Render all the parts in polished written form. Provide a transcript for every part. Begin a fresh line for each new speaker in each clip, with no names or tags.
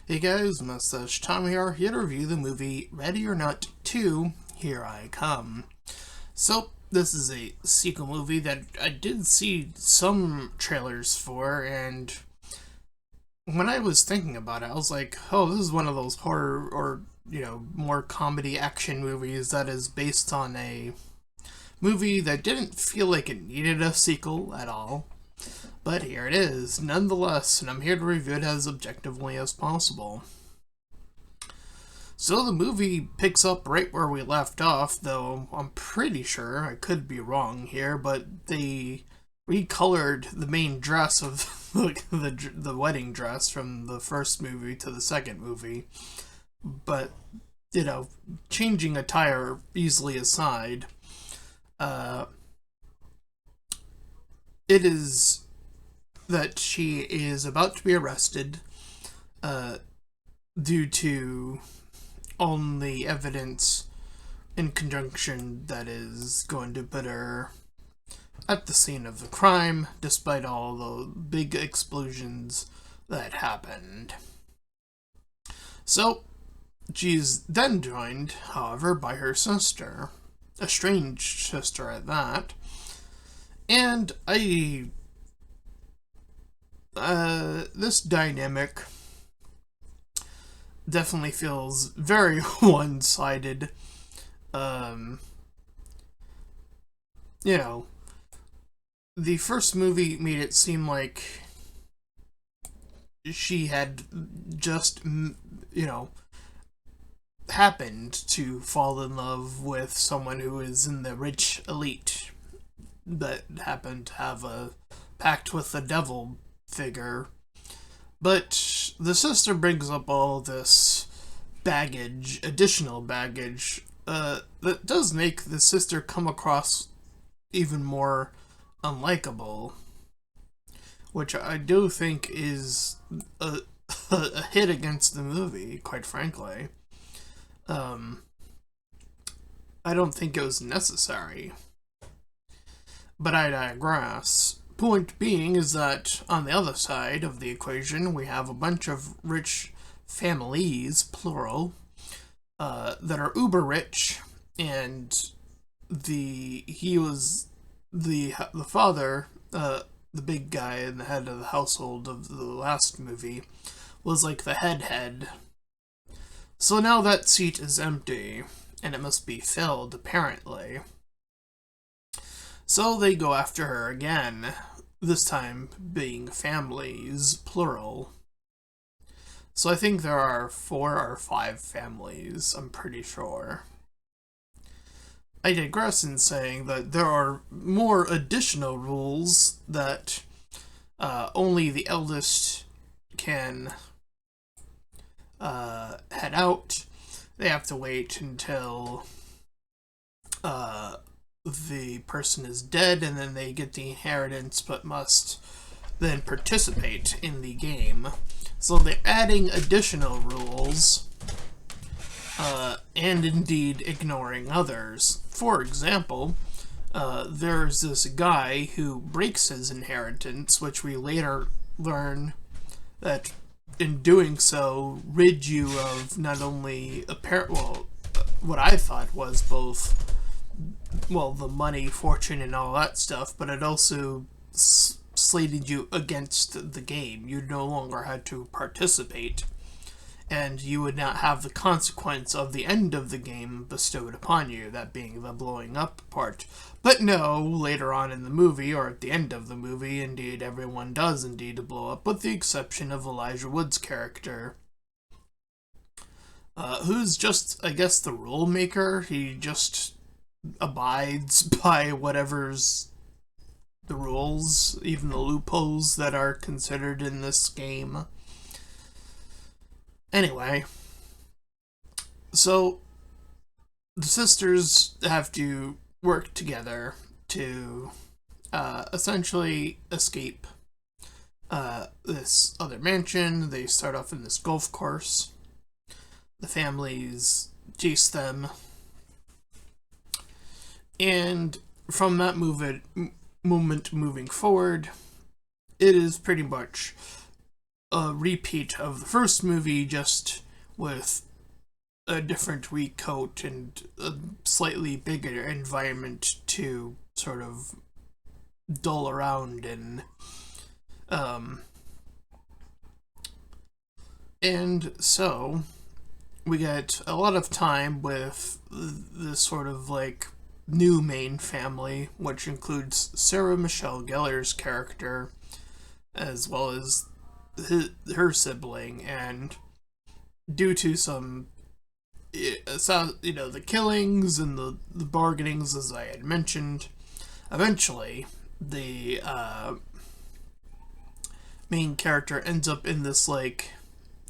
Hey guys, Mustached Tom here to review the movie Ready or Not 2, Here I Come. So, this is a sequel movie that I did see some trailers for, and when I was thinking about it, I was like, oh, this is one of those horror or, more comedy action movies that is based on a movie that didn't feel like it needed a sequel at all. But here it is, nonetheless, and I'm here to review it as objectively as possible. So the movie picks up right where we left off, though I'm pretty sure, I could be wrong here, but they recolored the main dress of the wedding dress from the first movie to the second movie. But, changing attire easily aside, it is that she is about to be arrested due to only evidence in conjunction that is going to put her at the scene of the crime, despite all the big explosions that happened. So, she's then joined, however, by her sister, a strange sister at that, and this dynamic definitely feels very one-sided. You know, the first movie made it seem like she had just, happened to fall in love with someone who is in the rich elite that happened to have a pact with the devil figure. But the sister brings up all this baggage, additional baggage, that does make the sister come across even more unlikable, which I do think is a hit against the movie, quite frankly. I don't think it was necessary, but I digress. Point being is that on the other side of the equation, we have a bunch of rich families, plural, that are uber rich, and the father, the big guy and the head of the household of the last movie, was like the head. So now that seat is empty, and it must be filled, apparently. So they go after her again, this time being families, plural. So I think there are 4 or 5 families, I'm pretty sure. I digress in saying that there are more additional rules that only the eldest can head out. They have to wait until the person is dead, and then they get the inheritance, but must then participate in the game. So they're adding additional rules, and indeed ignoring others. For example, there's this guy who breaks his inheritance, which we later learn that in doing so rid you of not only what I thought was both, the money, fortune, and all that stuff, but it also slated you against the game. You no longer had to participate, and you would not have the consequence of the end of the game bestowed upon you, that being the blowing up part. But no, later on in the movie, or at the end of the movie, indeed, everyone does indeed blow up, with the exception of Elijah Wood's character, who's just, I guess, the rule maker. He just abides by whatever's the rules, even the loopholes that are considered in this game. Anyway, so the sisters have to work together to essentially escape this other mansion. They start off in this golf course. The families chase them, and from that moment moving forward, it is pretty much a repeat of the first movie, just with a different recoat and a slightly bigger environment to sort of dull around in. And so we get a lot of time with this sort of like new main family, which includes Sarah Michelle Gellar's character as well as her sibling. And due to some the killings and the bargainings, as I had mentioned, eventually the main character ends up in this like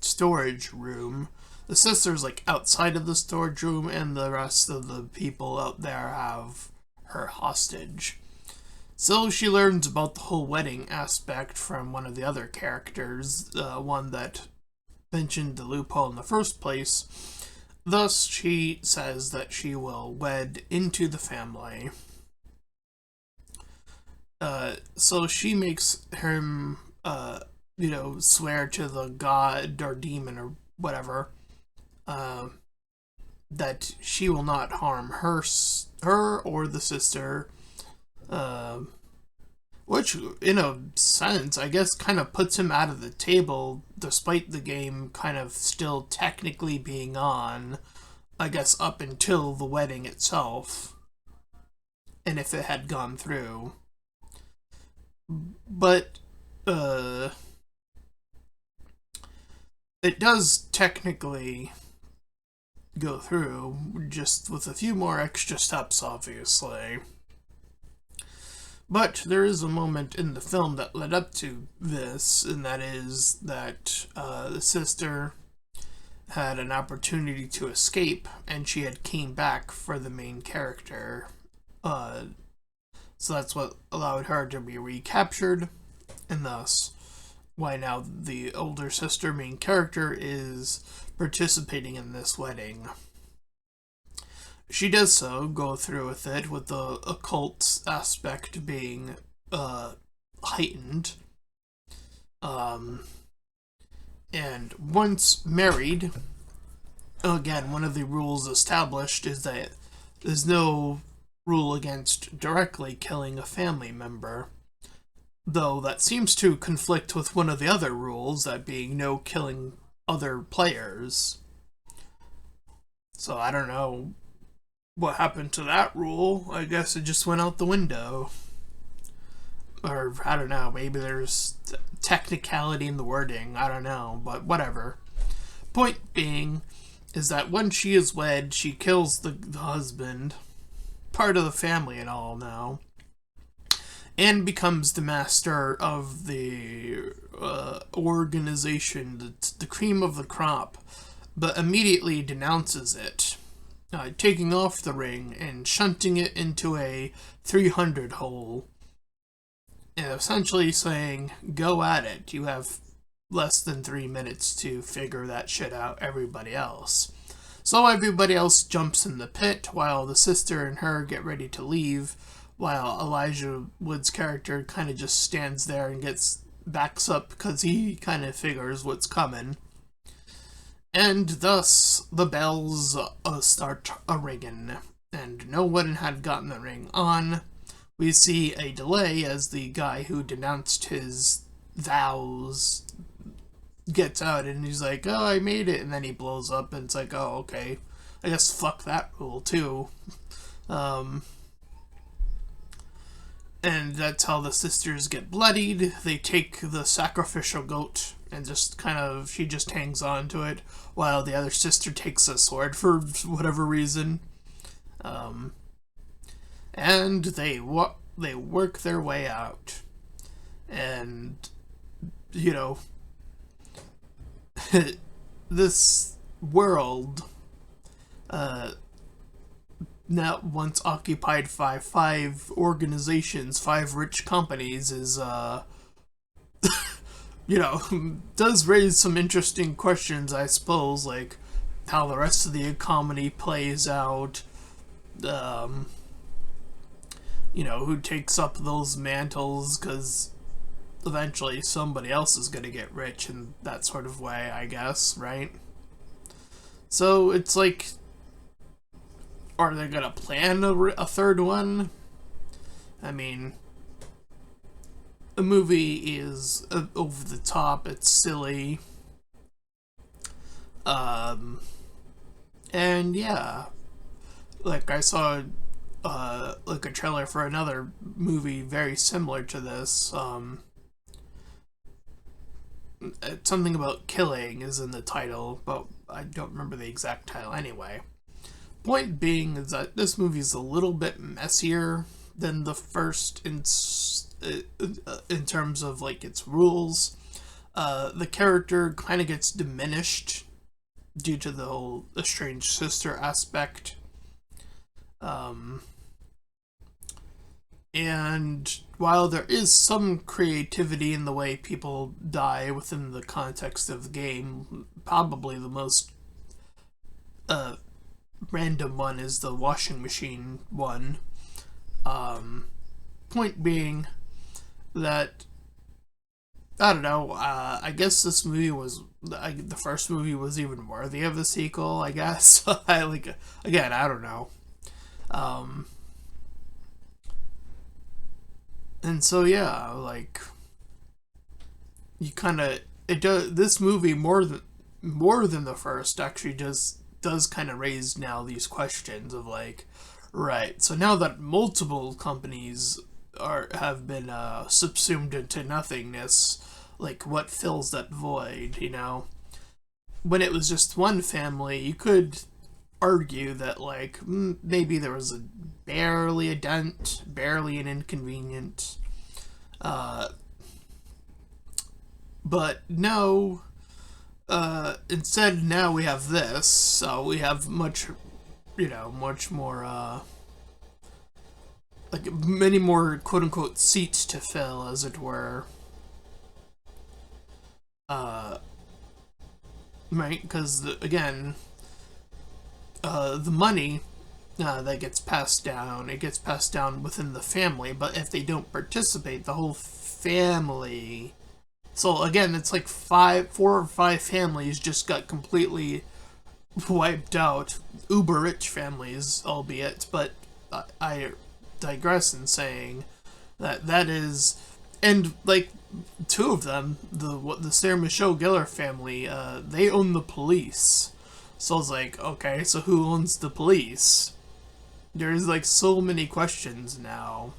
storage room. The sister's like outside of the storage room, and the rest of the people out there have her hostage. So she learns about the whole wedding aspect from one of the other characters, one that mentioned the loophole in the first place. Thus, she says that she will wed into the family. So she makes him, swear to the god or demon or whatever, that she will not harm her or the sister, which, in a sense, I guess kind of puts him out of the table, despite the game kind of still technically being on, I guess, up until the wedding itself, and if it had gone through. But, it does technically go through, just with a few more extra steps, obviously. But there is a moment in the film that led up to this, and that is that the sister had an opportunity to escape, and she had came back for the main character. So that's what allowed her to be recaptured, and thus why now the older sister main character is participating in this wedding. She does so, go through with it, with the occult aspect being heightened. And once married, again, one of the rules established is that there's no rule against directly killing a family member. Though that seems to conflict with one of the other rules, that being no killing other players. So I don't know what happened to that rule. I guess it just went out the window. Or, I don't know, maybe there's technicality in the wording, I don't know, but whatever. Point being is that when she is wed, she kills the husband, part of the family and all now, and becomes the master of the organization, the cream of the crop, but immediately denounces it, taking off the ring and shunting it into a 300 hole, and essentially saying, go at it, you have less than 3 minutes to figure that shit out, everybody else. So everybody else jumps in the pit while the sister and her get ready to leave, while Elijah Wood's character kind of just stands there and backs up because he kind of figures what's coming. And thus, the bells start a-ringing, and no one had gotten the ring on. We see a delay as the guy who denounced his vows gets out, and he's like, oh, I made it, and then he blows up, and it's like, oh, okay, I guess fuck that rule, too. And that's how the sisters get bloodied. They take the sacrificial goat and she just hangs on to it, while the other sister takes a sword for whatever reason. And they work their way out. And, this world, now once occupied by 5 organizations, 5 rich companies, is, does raise some interesting questions, I suppose, like how the rest of the economy plays out, who takes up those mantles, because eventually somebody else is going to get rich in that sort of way, I guess, right? So it's like, are they going to plan a third one? I mean, the movie is over the top, it's silly. And yeah, like I saw like a trailer for another movie very similar to this. Something about killing is in the title, but I don't remember the exact title anyway. Point being is that this movie is a little bit messier than the first in terms of like its rules. The character kind of gets diminished due to the whole estranged sister aspect. And while there is some creativity in the way people die within the context of the game, probably the most random one is the washing machine one. Point being that, I don't know, I guess this movie was, the first movie was even worthy of a sequel, I guess. Again, I don't know. And so yeah, like, you kind of, it does, this movie more than the first actually does kind of raise now these questions of like, right, so now that multiple companies have been subsumed into nothingness, like, what fills that void, you know? When it was just one family, you could argue that, like, maybe there was barely a dent, barely an inconvenient, but no, instead now we have this, so we have much more, like, many more quote-unquote seats to fill, as it were. Right, because, again, the money that gets passed down, it gets passed down within the family, but if they don't participate, the whole family... So, again, it's like 4 or 5 families just got completely wiped out. Uber-rich families, albeit, but I digress in saying that is... And, like, 2 of them, the Sarah Michelle Gellar family, they own the police. So I was like, okay, so who owns the police? There's, like, so many questions now.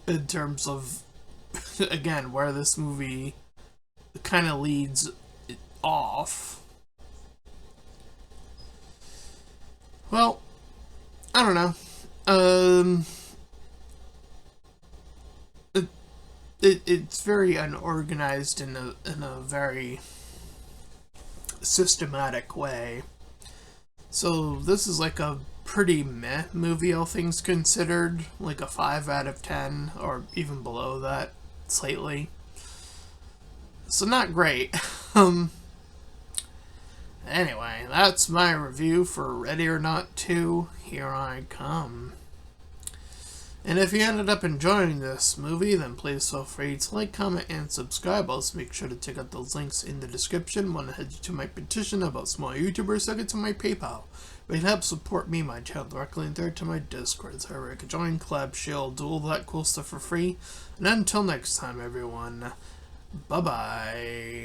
In terms of, again, where this movie kind of leads it off. Well, I don't know. It's very unorganized in a very systematic way. So this is like a pretty meh movie, all things considered. Like a 5 out of 10, or even below that, slightly. So not great. Anyway, that's my review for Ready or Not 2. Here I come. And if you ended up enjoying this movie, then please feel free to like, comment, and subscribe. Also, make sure to check out those links in the description. Want to head to my petition about small YouTubers, so get to my PayPal. But you can help support me, my channel, directly, and third to my Discord server. You can join, collab, share, do all that cool stuff for free. And until next time, everyone, bye-bye.